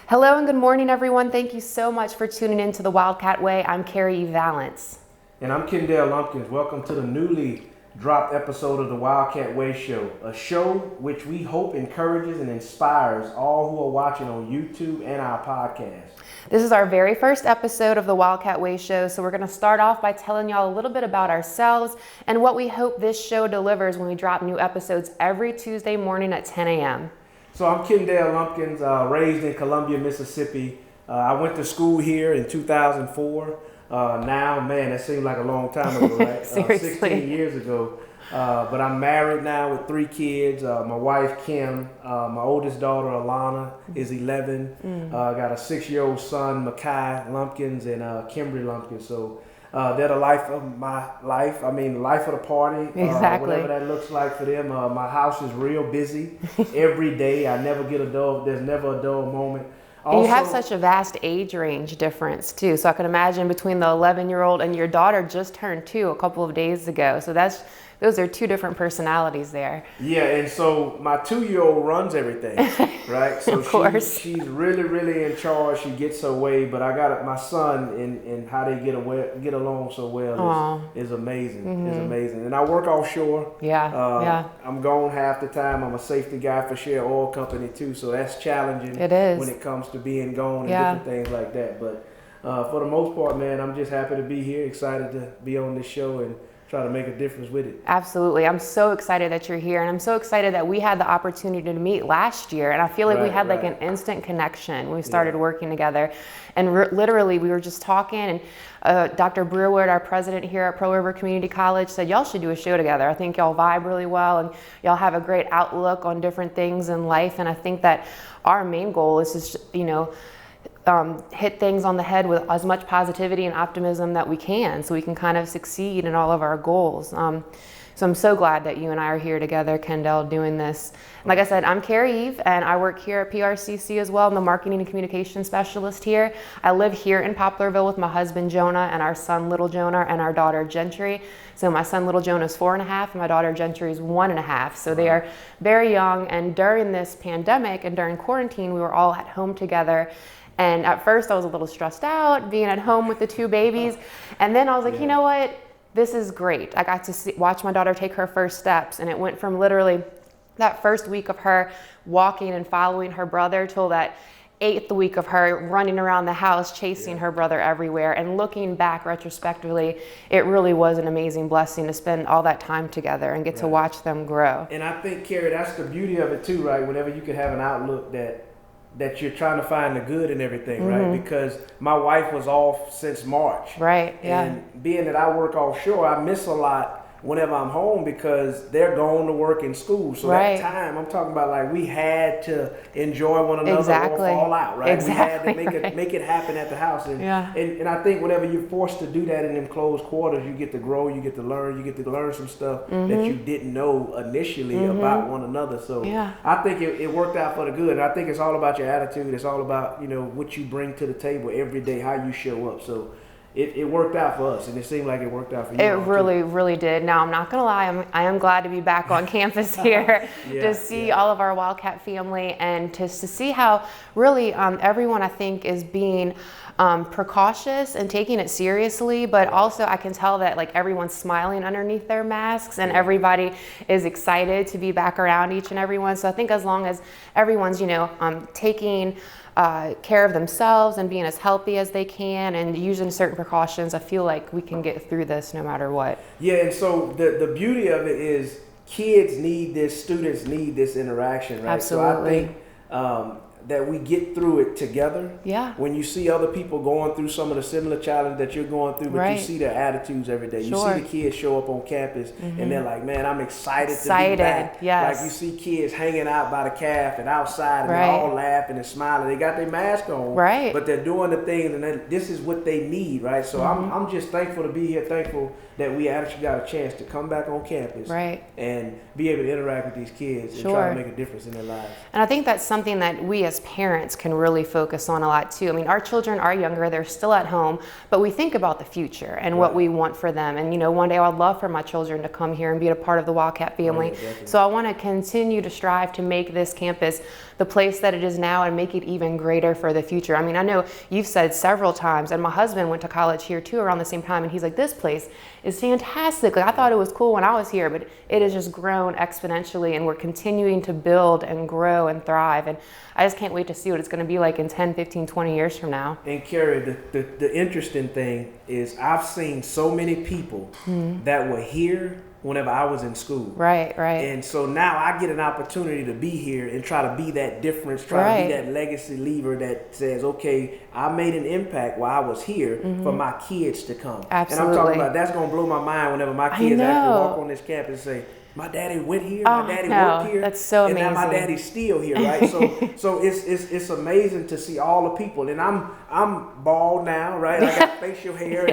Hello and good morning, everyone. Thank you so much for tuning in to the Wildcat Way. I'm Carrie Valance. And I'm Kendall. Welcome to the newly dropped episode of the Wildcat Way Show, a show which we hope encourages and inspires all who are watching on YouTube and our podcast. This is our very first episode of the Wildcat Way Show, so we're going to start off by telling y'all a little bit about ourselves and what we hope this show delivers when we drop new episodes every Tuesday morning at 10 a.m. So I'm Kendall Lumpkins, raised in Columbia, Mississippi. I went to school here in 2004. Now, man, that seemed like a long time ago, right? Seriously. 16 years ago. But I'm married now with 3 kids. My wife, Kim. My oldest daughter, Alana, is 11. I got a 6-year-old son, Makai Lumpkins, and Kimberly Lumpkins. So they're the life of my life. I mean, the life of the party. Exactly. Whatever that looks like for them. My house is real busy every day. I never get a dull. There's never a dull moment. And you have such a vast age range difference too. So I can imagine between the 11-year-old and your daughter just turned 2 a couple of days ago. So those are 2 different personalities there. Yeah, and so my 2-year-old runs everything, right? So of course. She's really in charge. She gets her way, but I got my son and how they get along so well is amazing. Mm-hmm. It's amazing. And I work offshore. Yeah. I'm gone half the time. I'm a safety guy for Shell Oil Company too, so that's challenging. It is. When it comes to being gone and different things like that. But for the most part, man, I'm just happy to be here, excited to be on this show and try to make a difference with it. Absolutely. I'm so excited that you're here, and I'm so excited that we had the opportunity to meet last year, and I feel like we had like an instant connection when we started working together. And literally we were just talking, and Dr. Brewer, our president here at Pearl River Community College, said y'all should do a show together. I think y'all vibe really well, and y'all have a great outlook on different things in life, and I think that our main goal is just, hit things on the head with as much positivity and optimism that we can, so we can kind of succeed in all of our goals. So I'm so glad that you and I are here together, Kendall, doing this. Like I said, I'm Carrie Eve, and I work here at prcc as well. I'm the marketing and communication specialist here. I live here in Poplarville with my husband Jonah and our son Little Jonah and our daughter Gentry. So my son Little Jonah is 4.5 and my daughter Gentry is 1.5. So they are very young, and during this pandemic and during quarantine, we were all at home together. And at first I was a little stressed out being at home with the 2 babies. And then I was like, you know what? This is great. I got to watch my daughter take her first steps. And it went from literally that first week of her walking and following her brother till that 8th week of her running around the house, chasing her brother everywhere. And looking back retrospectively, it really was an amazing blessing to spend all that time together and get to watch them grow. And I think, Carrie, that's the beauty of it too, right? Whenever you can have an outlook that you're trying to find the good in everything, right? Because my wife was off since March. Right, yeah. And being that I work offshore, I miss a lot whenever I'm home because they're going to work in school. So that time, I'm talking about like we had to enjoy one another or fall out, right? Exactly. We had to make it happen at the house. And, and I think whenever you're forced to do that in them closed quarters, you get to grow, you get to learn some stuff that you didn't know initially about one another. So I think it worked out for the good. And I think it's all about your attitude. It's all about, what you bring to the table every day, how you show up. So it worked out for us, and it seemed like it worked out for you. It really did. Now, I'm not going to lie, I am glad to be back on campus here to see all of our Wildcat family and to see how really everyone, I think, is being precautious and taking it seriously, but also I can tell that like everyone's smiling underneath their masks and everybody is excited to be back around each and every one. So I think as long as everyone's, taking care of themselves and being as healthy as they can and using certain precautions, I feel like we can get through this no matter what. Yeah, and so the beauty of it is kids need this, students need this interaction, right? Absolutely. So I think that we get through it together. Yeah. When you see other people going through some of the similar challenges that you're going through, but you see their attitudes every day. You see the kids show up on campus and they're like, man, I'm excited to be back. Yes. Like you see kids hanging out by the calf and outside and they're all laughing and smiling. They got their mask on, but they're doing the things and this is what they need, right? So I'm just thankful to be here, thankful that we actually got a chance to come back on campus and be able to interact with these kids and try to make a difference in their lives. And I think that's something that we as parents can really focus on a lot too. I mean, our children are younger, they're still at home, but we think about the future and what we want for them. And, you know, one day I would love for my children to come here and be a part of the Wildcat family. So I want to continue to strive to make this campus the place that it is now and make it even greater for the future. I mean, I know you've said several times, and my husband went to college here too around the same time, and he's like, this place is fantastic. Like, I thought it was cool when I was here, but it has just grown exponentially, and we're continuing to build and grow and thrive. And I just can't wait to see what it's going to be like in 10, 15, 20 years from now. And Carrie, the interesting thing is I've seen so many people that were here whenever I was in school. Right. And so now I get an opportunity to be here and try to be that difference, try to be that legacy leaver that says, okay, I made an impact while I was here for my kids to come. Absolutely. And I'm talking about, that's going to blow my mind whenever my kids actually walk on this campus and say, my daddy went here, my daddy worked here. That's so amazing. And now my daddy's still here, right? So it's amazing to see all the people. And I'm bald now, right? I got facial hair,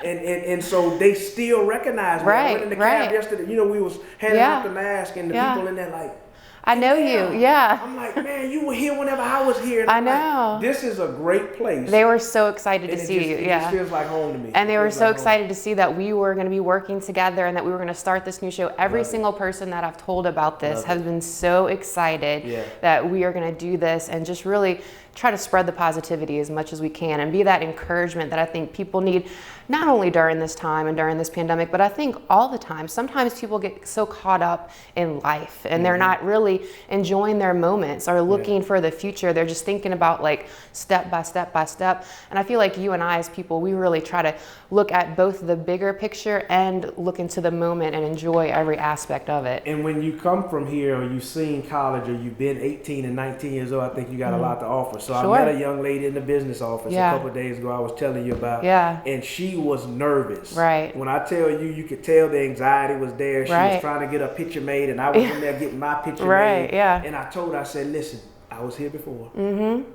and so they still recognize me. I went in the cab yesterday. You know, we was handing out the mask, and the people in there like, I know you, yeah. I'm like, man, you were here whenever I was here. And I know. Like, this is a great place. They were so excited to see you, It just feels like home to me. And they were so excited to see that we were going to be working together and that we were going to start this new show. Every single person that I've told about this has been so excited that we are going to do this and just really try to spread the positivity as much as we can and be that encouragement that I think people need, not only during this time and during this pandemic, but I think all the time. Sometimes people get so caught up in life and they're not really enjoying their moments or looking for the future. They're just thinking about like step by step by step. And I feel like you and I as people, we really try to look at both the bigger picture and look into the moment and enjoy every aspect of it. And when you come from here or you've seen college or you've been 18 and 19 years old, I think you got a lot to offer. So I met a young lady in the business office a couple of days ago I was telling you about. And she was nervous. When I tell you, you could tell the anxiety was there. She was trying to get a picture made and I was in there getting my picture made. And I told her, I said, listen, I was here before.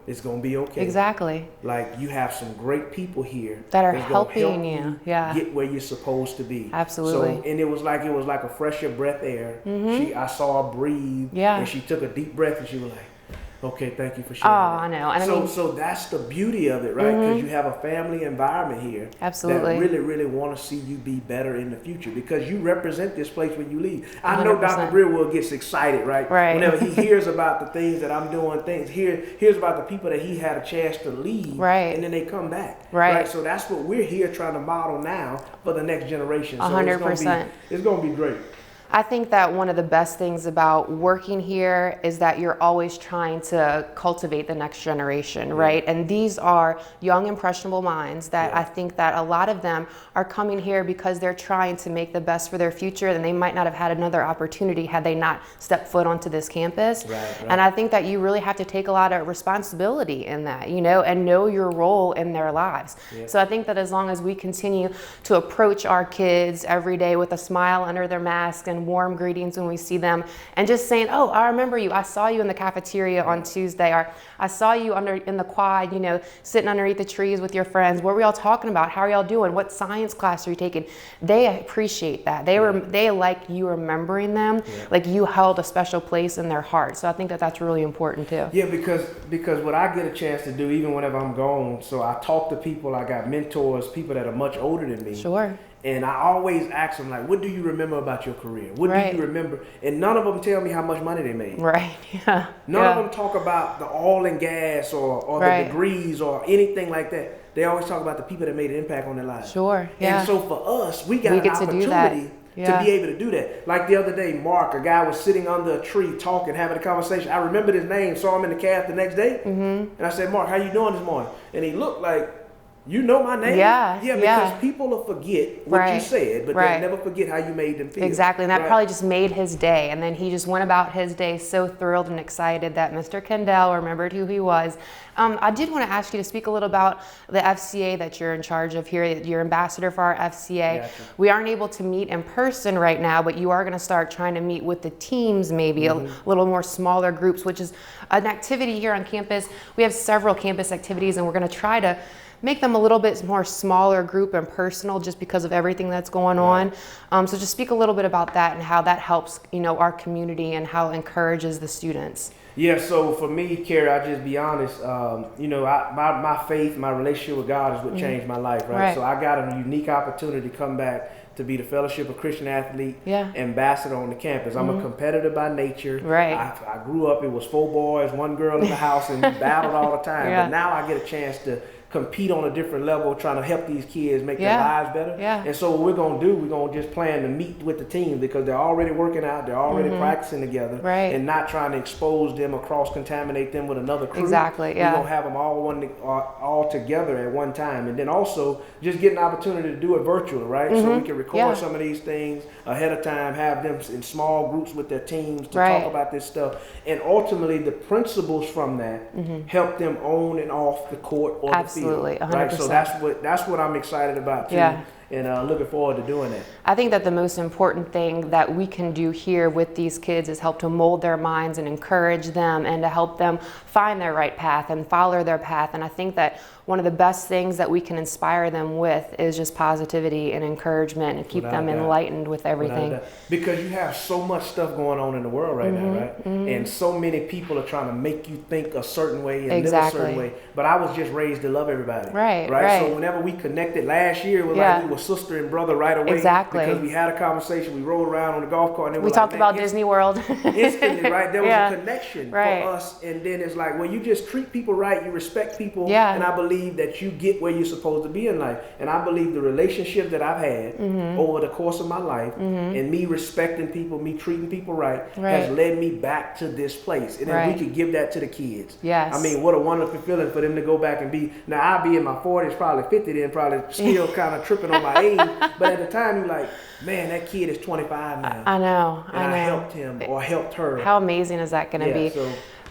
It's going to be okay. Exactly. Like, you have some great people here that are helping you get where you're supposed to be. Absolutely. So, and it was like a fresher breath air. I saw her breathe. And she took a deep breath and she was like, okay, thank you for sharing. I know. And so that's the beauty of it, right? Because you have a family environment here. Absolutely. That really, really want to see you be better in the future because you represent this place when you leave. I 100%. know Dr. Brewer gets excited, right? Whenever he hears about the things that I'm doing, hears about the people that he had a chance to leave, and then they come back. Right. So that's what we're here trying to model now for the next generation. So 100%. It's going to be great. I think that one of the best things about working here is that you're always trying to cultivate the next generation, right? And these are young, impressionable minds that I think that a lot of them are coming here because they're trying to make the best for their future, and they might not have had another opportunity had they not stepped foot onto this campus. And I think that you really have to take a lot of responsibility in that, you know, and know your role in their lives. So I think that as long as we continue to approach our kids every day with a smile under their mask and warm greetings when we see them, and just saying, oh, I remember you, I saw you in the cafeteria on Tuesday, or I saw you in the quad, you know, sitting underneath the trees with your friends. What were y'all talking about? How are y'all doing? What science class are you taking? They appreciate that. They like you remembering them, like you held a special place in their heart. So I think that that's really important too. Yeah, because what I get a chance to do, even whenever I'm gone, so I talk to people, I got mentors, people that are much older than me. And I always ask them, like, what do you remember about your career? What do you remember? And none of them tell me how much money they made. None of them talk about the oil and gas or the degrees or anything like that. They always talk about the people that made an impact on their lives. And so for us, we got an opportunity to be able to do that. Like the other day, Mark, a guy was sitting under a tree talking, having a conversation. I remembered his name, saw him in the cab the next day. And I said, Mark, how you doing this morning? And he looked like, you know my name? Because people will forget what you said, but they'll never forget how you made them feel. Exactly, and that probably just made his day. And then he just went about his day so thrilled and excited that Mr. Kendall remembered who he was. I did want to ask you to speak a little about the FCA that you're in charge of here. You're ambassador for our FCA. We aren't able to meet in person right now, but you are going to start trying to meet with the teams, maybe a little more smaller groups, which is an activity here on campus. We have several campus activities, and we're going to try to make them a little bit more smaller group and personal just because of everything that's going on. So just speak a little bit about that and how that helps, you know, our community and how it encourages the students. Yeah, so for me, Carrie, I'll just be honest. My faith, my relationship with God is what changed my life, right? So I got a unique opportunity to come back to be the Fellowship of Christian Athlete ambassador on the campus. I'm a competitor by nature. Right. I grew up, it was 4 boys, 1 girl in the house, and we battled all the time. But now I get a chance to compete on a different level, trying to help these kids make their lives better. And so what we're going to do, we're going to just plan to meet with the team because they're already working out, they're already practicing together, and not trying to expose them or cross-contaminate them with another crew. Exactly, We're going to have them all together at one time. And then also just get an opportunity to do it virtually, right? So we can record some of these things ahead of time, have them in small groups with their teams to talk about this stuff. And ultimately, the principles from that help them on and off the court or the field. Absolutely, 100%. Right? So that's what I'm excited about too. And looking forward to doing that. I think that the most important thing that we can do here with these kids is help to mold their minds and encourage them and to help them find their right path and follow their path. And I think that one of the best things that we can inspire them with is just positivity and encouragement and keep them enlightened with everything. Because you have so much stuff going on in the world right now, right? And so many people are trying to make you think a certain way and live a certain way. But I was just raised to love everybody. Right. So whenever we connected last year, it was like we were sister and brother right away. Because we had a conversation, we rolled around on the golf cart. And we talked about Disney World. Instantly, right? There was a connection for us. And then it's like, well, you just treat people right, you respect people. And I believe that you get where you're supposed to be in life. And I believe the relationship that I've had over the course of my life and me respecting people, me treating people right, has led me back to this place. And then we could give that to the kids. I mean, what a wonderful feeling for them to go back and be, now I'll be in my 40s, probably 50 then, probably still kind of tripping on my age. But at the time you're like, man, that kid is 25 now. I know. I helped him or helped her. How amazing is that going to be?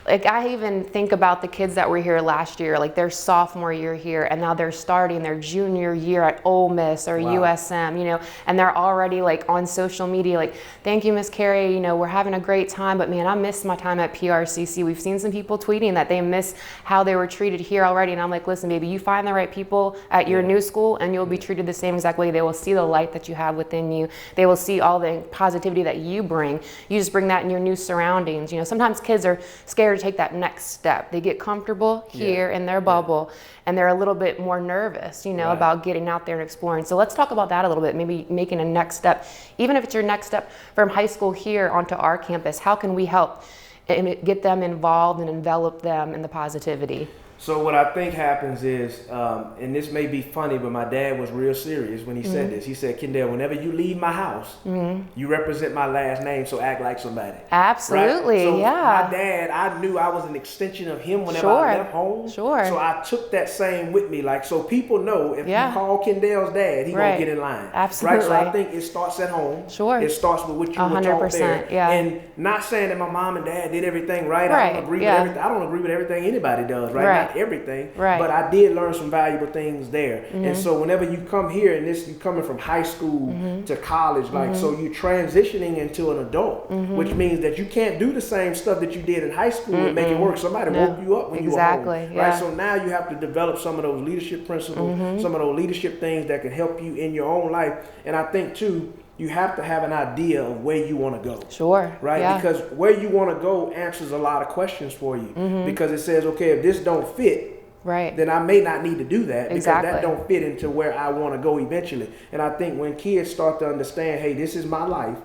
Like I even think about the kids that were here last year, like their sophomore year here, and now they're starting their junior year at Ole Miss or USM, you know, and they're already like on social media, like, thank you, Miss Carrie, you know, we're having a great time, but man, I missed my time at PRCC. We've seen some people tweeting that they miss how they were treated here already, and I'm like, listen, baby, you find the right people at your new school, and you'll be treated the same exact way. They will see the light that you have within you. They will see all the positivity that you bring. You just bring that in your new surroundings. You know, sometimes kids are scared to take that next step. They get comfortable here in their bubble and they're a little bit more nervous, you know, about getting out there and exploring. So let's talk about that a little bit, maybe making a next step. Even if it's your next step from high school here onto our campus, how can we help and get them involved and envelop them in the positivity? So what I think happens is, and this may be funny, but my dad was real serious when he said this. He said, Kendall, whenever you leave my house, you represent my last name, so act like somebody. Absolutely, right? So my dad, I knew I was an extension of him whenever I left home. So I took that same with me. Like, so people know if you call Kendall's dad, he gonna get in line. Absolutely. Right? So I think it starts at home. It starts with what you were taught there. And not saying that my mom and dad did everything right. I don't agree with everything. I don't agree with everything anybody does, right? Not everything, but I did learn some valuable things there. And so whenever you come here, and this, you coming from high school to college, like, so you're transitioning into an adult, which means that you can't do the same stuff that you did in high school and make it work. Somebody woke you up when you were home, right? So now you have to develop some of those leadership principles, some of those leadership things that can help you in your own life. And I think too, you have to have an idea of where you want to go. Right? Because where you want to go answers a lot of questions for you. Because it says, okay, if this don't fit, then I may not need to do that because that don't fit into where I want to go eventually. And I think when kids start to understand, hey, this is my life,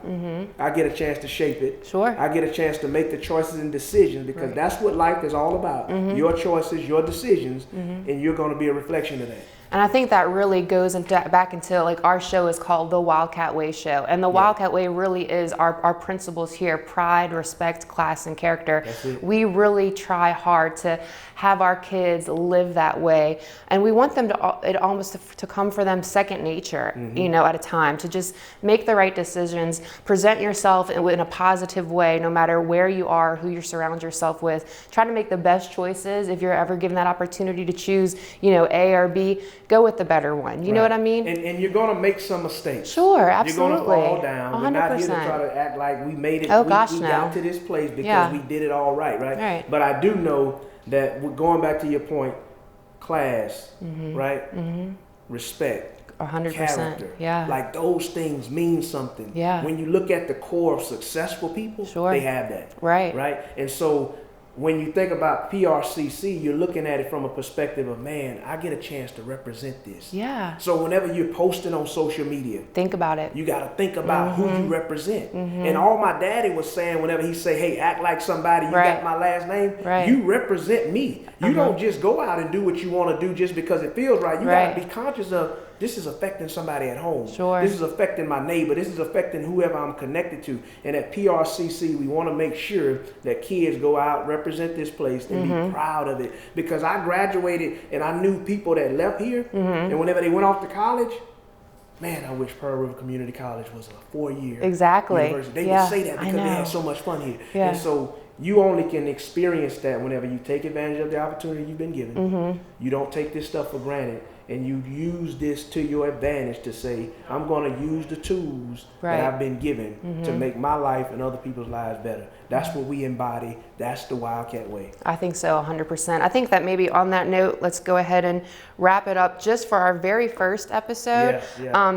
I get a chance to shape it. I get a chance to make the choices and decisions because that's what life is all about. Your choices, your decisions, and you're going to be a reflection of that. And I think that really goes back into, like, our show is called the Wildcat Way show. And the Wildcat Way really is our principles here: pride, respect, class, and character. We really try hard to have our kids live that way. And we want them to come for them second nature, you know, at a time, to just make the right decisions, present yourself in a positive way, no matter where you are, who you surround yourself with. Try to make the best choices. If you're ever given that opportunity to choose, you know, A or B, go with the better one. You know what I mean? And you're going to make some mistakes. Sure, absolutely. You're going to fall down. 100%. We're not here to try to act like we made it. Oh, we got to this place because we did it all right? But I do know that, going back to your point, class, right? Respect. 100%. Character. Like, those things mean something. When you look at the core of successful people, they have that. Right? And so when you think about PRCC, you're looking at it from a perspective of, man, I get a chance to represent this. Yeah. So whenever you're posting on social media, think about it. You got to think about who you represent. And all my daddy was saying whenever he say, hey, act like somebody, you got my last name, you represent me. You don't just go out and do what you want to do just because it feels right. You got to be conscious of, this is affecting somebody at home. Sure. This is affecting my neighbor. This is affecting whoever I'm connected to. And at PRCC, we want to make sure that kids go out, represent this place, and be proud of it. Because I graduated and I knew people that left here, and whenever they went off to college, man, I wish Pearl River Community College was a 4-year university. They would say that because they had so much fun here. And so you only can experience that whenever you take advantage of the opportunity you've been given. You don't take this stuff for granted. And you use this to your advantage to say, I'm going to use the tools that I've been given to make my life and other people's lives better. That's what we embody. That's the Wildcat Way. I think so, 100%. I think that maybe on that note, let's go ahead and wrap it up just for our very first episode.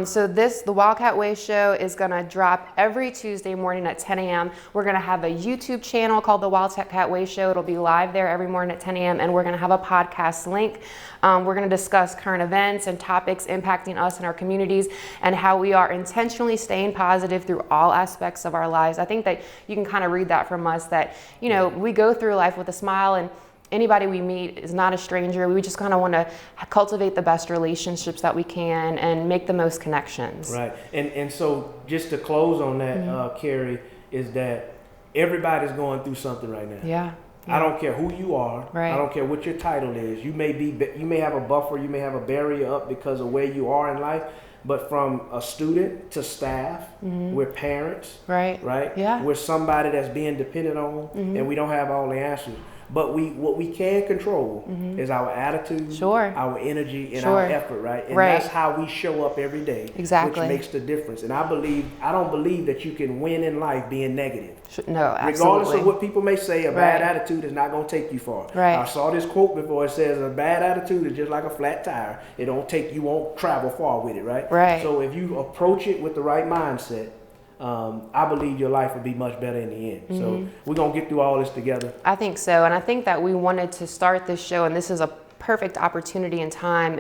So the Wildcat Way show is going to drop every Tuesday morning at 10 a.m. We're going to have a YouTube channel called the Wildcat Way Show. It'll be live there every morning at 10 a.m. And we're going to have a podcast link. We're going to discuss current events and topics impacting us and our communities and how we are intentionally staying positive through all aspects of our lives. I think that you can kind of read that from us, that, you know, we go through life with a smile, and anybody we meet is not a stranger. We just kind of want to cultivate the best relationships that we can and make the most connections. Right. And so just to close on that, Carrie, is that everybody's going through something right now. Yeah. I don't care who you are. I don't care what your title is. You may have a buffer, you may have a barrier up because of where you are in life. But from a student to staff, we're parents, right? Yeah. We're somebody that's being depended on, and we don't have all the answers. But what we can control is our attitude, our energy, and our effort, right? And that's how we show up every day, which makes the difference. And I don't believe that you can win in life being negative. No, absolutely. Regardless of what people may say, a bad attitude is not going to take you far. I saw this quote before. It says, a bad attitude is just like a flat tire. You won't travel far with it, right? So if you approach it with the right mindset, I believe your life will be much better in the end. So we're going to get through all this together. I think so. And I think that we wanted to start this show, and this is a perfect opportunity and time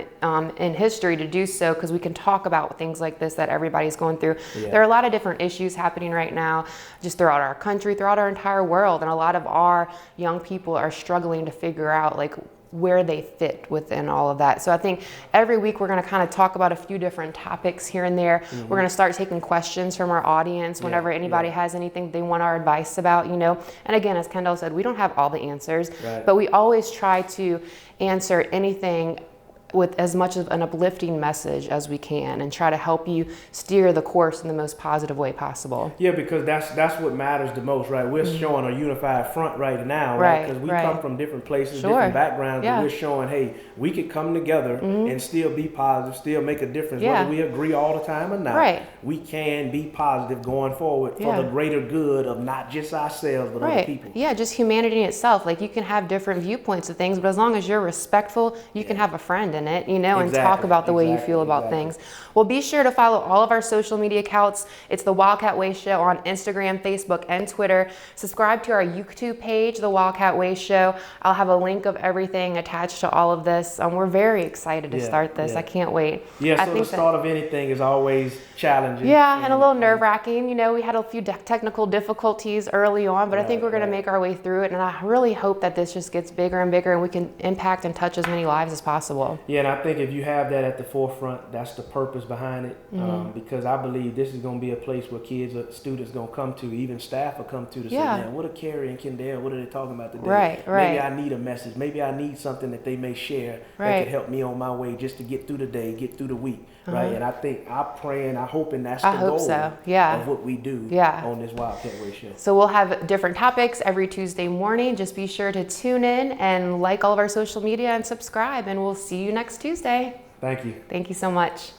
in history to do so, because we can talk about things like this that everybody's going through. There are a lot of different issues happening right now just throughout our country, throughout our entire world, and a lot of our young people are struggling to figure out like where they fit within all of that. So I think every week we're going to kind of talk about a few different topics here and there. We're going to start taking questions from our audience whenever anybody has anything they want our advice about, you know. And again, as Kendall said, we don't have all the answers, but we always try to answer anything with as much of an uplifting message as we can and try to help you steer the course in the most positive way possible. Yeah, because that's what matters the most, right? We're showing a unified front right now, right? Because we come from different places, different backgrounds, and we're showing, hey, we could come together and still be positive, still make a difference. Whether we agree all the time or not, we can be positive going forward for the greater good of not just ourselves, but other people. Yeah, just humanity itself. Like, you can have different viewpoints of things, but as long as you're respectful, you can have a friend in it, you know, and talk about the way you feel about things. Well, be sure to follow all of our social media accounts. It's the Wildcat Way Show on Instagram, Facebook, and Twitter. Subscribe to our YouTube page, the Wildcat Way Show. I'll have a link of everything attached to all of this. We're very excited to start this. I can't wait. Yeah, so the start of anything is always challenging. Yeah, and a little nerve-wracking. You know, we had a few technical difficulties early on, but I think we're going to make our way through it. And I really hope that this just gets bigger and bigger and we can impact and touch as many lives as possible. Yeah, and I think if you have that at the forefront, that's the purpose behind it. Because I believe this is going to be a place where kids or students going to come to, even staff will come to say, man, what are Carrie and Kendall, what are they talking about today? Maybe I need a message. Maybe I need something that they may share that could help me on my way just to get through the day, get through the week. Right, and I think I'm praying, I hope, and that's the goal of what we do on this Wildcat Way Show. So we'll have different topics every Tuesday morning. Just be sure to tune in and like all of our social media and subscribe, and we'll see you next Tuesday. Thank you. Thank you so much.